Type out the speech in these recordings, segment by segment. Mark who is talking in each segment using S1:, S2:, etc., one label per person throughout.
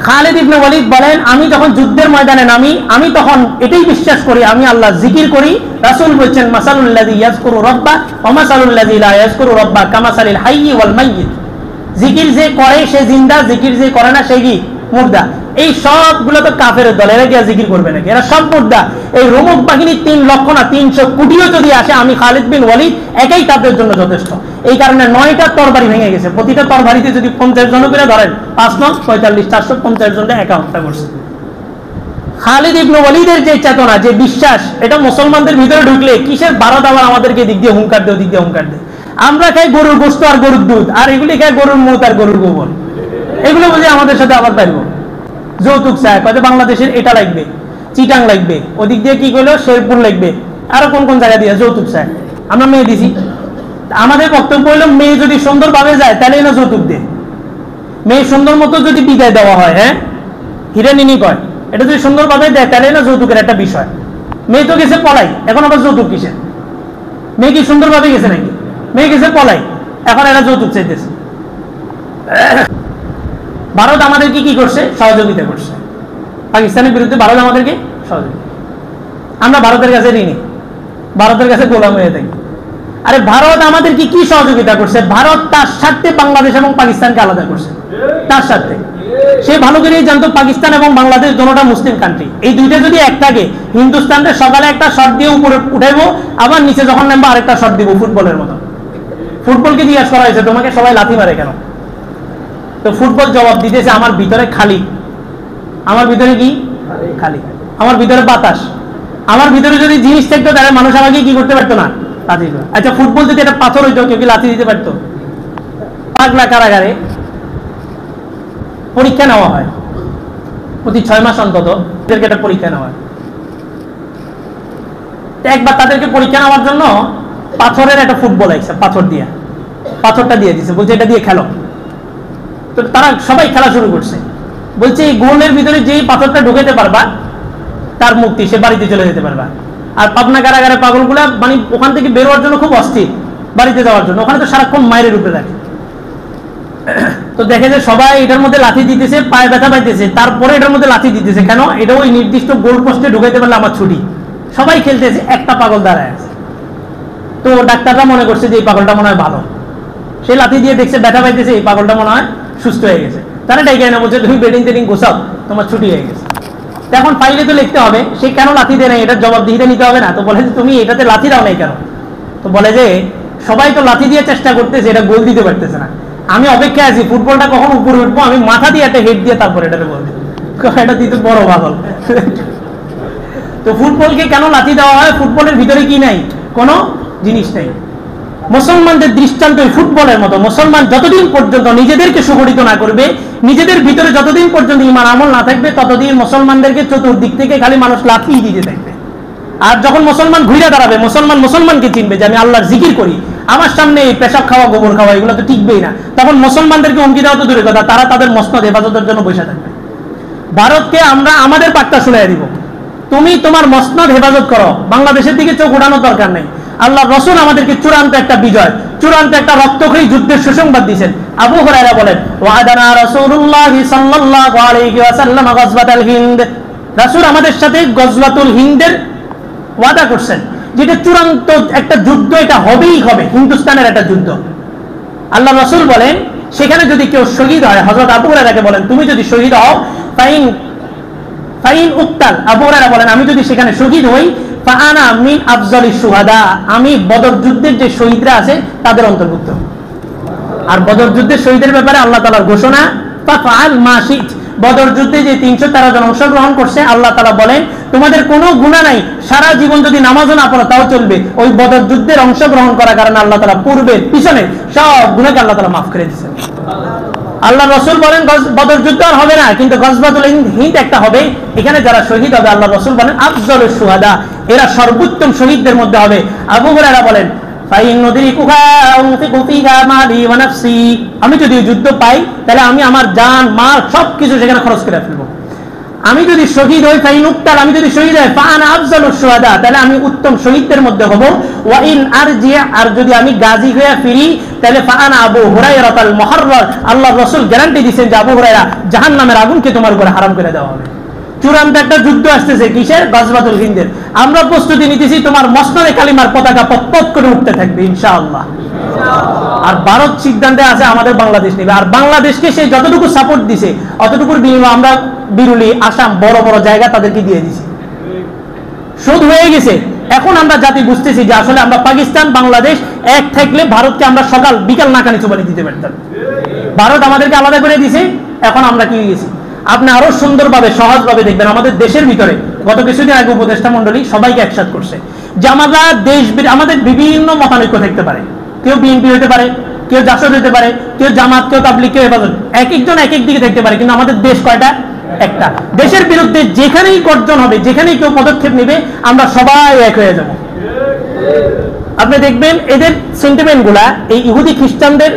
S1: খালিদ ইবনে ওয়ালিদ বলেন, আমি যখন যুদ্ধের ময়দানে নামি আমি তখন এটাই বিশ্বাস করি, আমি আল্লাহ জিকির করি। রাসূল বলেছেন, মাসালুল্লাযী ইয়াযকুরু রাব্বা ওয়া মাসালুল্লাযী লা ইয়াযকুরু রাব্বা কামাসালিল হাইয়্যি ওয়াল মাইয়্যিত। জিকির যে করে সে জিন্দা, জিকির যে করে না সে কি মুর্দা। এই সবগুলো তো কাফেরের দল, এরা কি জিকির করবে নাকি? এরা সব মুর্দা। এই রোমক বাহিনী 3 লক্ষ না 300 কোটিও যদি আসে, আমি খালিদ বিন ওয়ালিদ একাই তাদের জন্য যথেষ্ট। এই কারণে 9টা তরবারি ভেঙে গেছে। প্রতিটা তরবারিতে যদি 50 জন করে ধরেন, 5 9 45 450 জনকে একা হত্যা করছে। খালিদ ইবনে ওয়ালিদের যে চেতনা, যে বিশ্বাস, এটা মুসলমানদের ভিতরে ঢুকলে কিসের ভারত আবার আমাদেরকে দিক দিয়ে হুঙ্কার দেয়, দিক দিয়ে হুঙ্কার দেয়। আমরা খাই গরুর গোশত আর গরুর দুধ, আর এগুলি খাই গরুর মুত আর গরুর গোবর। এগুলো বুঝে আমাদের সাথে আবার পারবো। যৌতুক চায়, কয়তো বাংলাদেশের এটা লাগবে, চিটাং লাগবে, ওদিক দিয়ে কি করলো শেরপুর লাগবে, আরো কোন কোন জায়গা দিয়ে যৌতুক চায়। আমরা মেয়ে দিছি। আমাদের বক্তব্য হলো, মেয়ে যদি সুন্দরভাবে যায় তাহলে না যৌতুক দেয়। মেয়ে সুন্দর মতো যদি বিদায় দেওয়া হয়, হ্যাঁ হিরানিনি কয়, এটা যদি সুন্দরভাবে দেয় তাহলে না যৌতুকের একটা বিষয়। মেয়ে তো গেছে পলাই, এখন আবার যৌতুক কিসের? মেয়ে কি সুন্দরভাবে গেছে নাকি? মেয়ে গেছে পলাই, এখন এরা যৌতুক চাইতেছে। ভারত আমাদেরকে কি করছে? সহযোগিতা করছে। পাকিস্তানের বিরুদ্ধে ভারত আমাদেরকে সহযোগিতা। আমরা ভারতের কাছে ঋণী, ভারতের কাছে গোলাম হয়ে থাকি। আরে ভারত আমাদেরকে কি সহযোগিতা করছে? ভারত তার স্বার্থে বাংলাদেশ এবং পাকিস্তানকে আলাদা করছে, তার স্বার্থে। সে ভালো করেই জানতো পাকিস্তান এবং বাংলাদেশ দুটোটা মুসলিম কান্ট্রি। এই দুইটা যদি এক থাকে, হিন্দুস্তানকে সকালে একটা শট দিয়ে উপরে উঠাইবো, আবার নিচে যখন নামবো আরেকটা শট দিব, ফুটবলের মতো। ফুটবলকে জিজ্ঞাসা করা হয়েছে, তোমাকে সবাই লাথি মারে কেন? তো ফুটবল জবাব দিতেছে, আমার ভিতরে খালি। আমার ভিতরে কি খালি? আমার ভিতরে বাতাস। আমার ভিতরে যদি জিনিস থাকতো তাহলে মানুষ আমাকে কি করতে পারতো না? লাথি। আচ্ছা, ফুটবল যদি একটা পাথর হইতো, কেউ কি লাথি দিতে পারতো? পাগলা কারাগারে পরীক্ষা নেওয়া হয় প্রতি 6 মাস অন্তত, তাদেরকে একটা পরীক্ষা নেওয়া হয়। একবার তাদেরকে পরীক্ষা নেওয়ার জন্য পাথরের একটা ফুটবল আছে, পাথর দিয়ে, পাথরটা দিয়ে দিছে, বলছে এটা দিয়ে খেলো। তো তারা সবাই খেলা শুরু করছে। বলছে এই গোলের ভিতরে যেই পাথরটা ঢুকাতে পারবা তার মুক্তি, সে বাড়িতে চলে যেতে পারবা। আর পাবনা কারাগারে পাগলগুলা মানে ওখান থেকে বের হওয়ার জন্য খুব অস্থির, বাড়িতে যাওয়ার জন্য। ওখানে তো সারাক্ষণ মায়ের উপরে রাখে। তো দেখে যে সবাই এটার মধ্যে লাথি দিতেছে, পায়ে ব্যথা পাইতেছে, তারপরে এটার মধ্যে লাথি দিতেছে কেন? এটা ওই নির্দিষ্ট গোল পোস্টে ঢুকাইতে পারলে আমার ছুটি। সবাই খেলতেছে, একটা পাগল দাঁড়ায় আছে। তো ডাক্তাররা মনে করছে যে এই পাগলটা মনে হয় ভালো। সে লাথি দিয়ে দেখছে ব্যথা পাইতেছে, এই পাগলটা মনে হয় সুস্থ হয়ে গেছে। তারা ডেকে না, বলছে তুমি বেডিং টেডিং গোছাও, তোমার ছুটি হয়ে গেছে। এখন ফাইলে তো লিখতে হবে সে কেন লাথি দেয় না, এটার জবাবদিহিতা নিতে হবে না? তো বলে যে তুমি এটাতে লাথি দাও নাই কেন? তো বলে যে সবাই তো লাথি দিয়ে চেষ্টা করতেছে, এটা গোল দিতে পারতেছে না। আমি অপেক্ষায় আছি ফুটবলটা কখন উপরে উঠবো, আমি মাথা দিয়ে একটা হেড দিয়ে তারপর এটাতে বল দিব। এটা দিতে বড় পাগল। তো ফুটবলকে কেন লাথি দেওয়া হয়? ফুটবলের ভিতরে কি নাই? কোনো জিনিস নেই। মুসলমানদের দৃষ্টান্ত ফুটবলের মতো। মুসলমান যতদিন পর্যন্ত নিজেদেরকে সুগঠিত না করবে, নিজেদের ভিতরে যতদিন পর্যন্ত ঈমান আমল না থাকবে, ততদিন মুসলমানদেরকে চতুর্দিক থেকে খালি মানুষ লাথি দিতে থাকবে। আর যখন মুসলমান ঘুরে দাঁড়াবে, মুসলমান মুসলমানকে চিনবে যে আমি আল্লাহর জিকির করি, আমার সামনে এই পেশাব খাওয়া গোবর খাওয়া এগুলো তো টিকবেই না, তখন মুসলমানদেরকে হুমকি দেওয়া তো দূরের কথা, তারা তাদের মসনদ হেফাজতের জন্য বসে থাকবে। ভারতকে আমরা আমাদের বার্তা শুনাই দিব, তুমি তোমার মসনদ হেফাজত করো, বাংলাদেশের দিকে চোখ উঠানোর দরকার নেই। আল্লাহ রাসূল আমাদেরকে চূড়ান্ত একটা বিজয়, চূড়ান্ত একটা রক্তক্ষয়ী যুদ্ধের সুসংবাদ দিয়েছেন। আবু হুরায়রা বলেন, ওয়াদানা রাসূলুল্লাহ সাল্লাল্লাহু আলাইহি ওয়াসাল্লাম গজওয়াতুল হিন্দ, রাসূল আমাদের সাথে গজওয়াতুল হিন্দের ওয়াদা করছেন, যেটা চূড়ান্ত একটা যুদ্ধ, এটা হবেই হবে, হিন্দুস্তানের একটা যুদ্ধ। আল্লাহ রাসূল বলেন সেখানে যদি কেউ শহীদ হয়, হযরত আবু হুরায়রাকে বলেন তুমি যদি শহীদ হও, ফাইন উক্তাল, আবু হুরায়রা বলেন আমি যদি সেখানে শহীদ হই, ফাআনা মিন আফজালিশ শুহাদা, আমি বদর যুদ্ধের যে শহীদরা আছে তাদের অন্তর্ভুক্ত। আর বদর যুদ্ধের শহীদের ব্যাপারে আল্লাহ তাআলার ঘোষণা, ফাফআল মা শিত, বদর যুদ্ধে যে 313 জন অংশগ্রহণ করছে, আল্লাহ তাআলা বলেন তোমাদের কোনো গুনাহ নাই, সারা জীবন যদি নামাজও না পড়ো তাও চলবে। ওই বদর যুদ্ধের অংশগ্রহণ করার কারণে আল্লাহ তাআলা পূর্বে পিছনে সব গুনাহকে আল্লাহ তাআলা মাফ করে দিয়েছেন। আল্লাহ রাসূল বলেন বদর যুদ্ধ আর হবে না, কিন্তু গজওয়াতুল হিন্দ একটা হবে। এখানে যারা শহীদ হবে আল্লাহ রাসূল বলেন আফজালুশ শুহাদা, এরা সর্বোত্তম শহীদদের মধ্যে হবে। আবু হুরায়রা বলেন আমি যদি যুদ্ধ পাই তাহলে আমি আমার জান মাল সবকিছু সেখানে খরচ করে ফেলবো। আমি যদি শহীদ হই ফাইন উক্তাল, আমি যদি শহীদ হই ফাআনা আফজালুশ শুহাদা, তাহলে আমি উত্তম শহীদদের মধ্যে হব। ওয়া ইন আরজি, আর যদি আমি গাজী হয়ে ফিরি তাহলে ফাআনা আবু হুরায়রাতাল মুহাররার, আল্লাহর রাসূল গ্যারান্টি দিয়েছেন যে আবু হুরায়রা জাহান্নামের আগুনকে তোমার উপরে হারাম করে দেওয়া হবে। চূড়ান্ত একটা যুদ্ধ আসতেছে, কিসের? গজওয়াতুল হিন্দের। আমরা প্রস্তুতি নিতেছি, তোমার মসনদে কালিমার পতাকা পতপত করে উঠতে থাকবে ইনশাআল্লাহ। আর ভারত সিদ্ধান্তে আছে আমাদের বাংলাদেশ নেবে, আর বাংলাদেশকে সে যতটুকু সাপোর্ট দিছে অতটুকুর বিনিময়ে আমরা বিরুলি, আসাম, বড় বড় জায়গা তাদেরকে দিয়ে দিছি। শোধ হয়ে গেছে। এখন আমরা জাতি বুঝতেছি যে আসলে আমরা পাকিস্তান বাংলাদেশ এক থাকলে ভারতকে আমরা সকাল বিকাল নাকানি চুবানি দিতে পারতাম। ভারত আমাদেরকে আলাদা করে দিছে, এখন আমরা কি গেছি। আপনি আরো সুন্দরভাবে সহজভাবে দেখবেন আমাদের দেশের ভিতরে গত কিছুদিন আগে উপদেষ্টা মন্ডলী সবাইকে একসাথ করছে যে আমরা আমাদের বিভিন্ন মতানৈক্য থাকতে পারে, কেউ বিএনপি হতে পারে, কেউ জাসদ হতে পারে, কেউ জামাত, কেউ তাবলিগ, কেউ হেফাজত, এক একজন এক এক দিকে থাকতে পারে, কিন্তু আমাদের দেশ কয়টা? একটা। দেশের বিরুদ্ধে যেখানেই গর্জন হবে, যেখানেই কেউ পদক্ষেপ নেবে, আমরা সবাই এক হয়ে যাব। আপনি দেখবেন এদের সেন্টিমেন্ট গুলা, এই ইহুদি খ্রিস্টানদের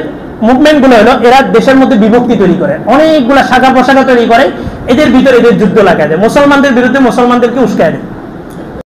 S1: মুভমেন্ট গুলো হলো এরা দেশের মধ্যে বিভক্তি তৈরি করে, অনেকগুলা শাখা প্রশাখা তৈরি করে, এদের ভিতরে এদের যুদ্ধ লাগায় দেয়, মুসলমানদের বিরুদ্ধে মুসলমানদেরকে উস্কায় দেয়।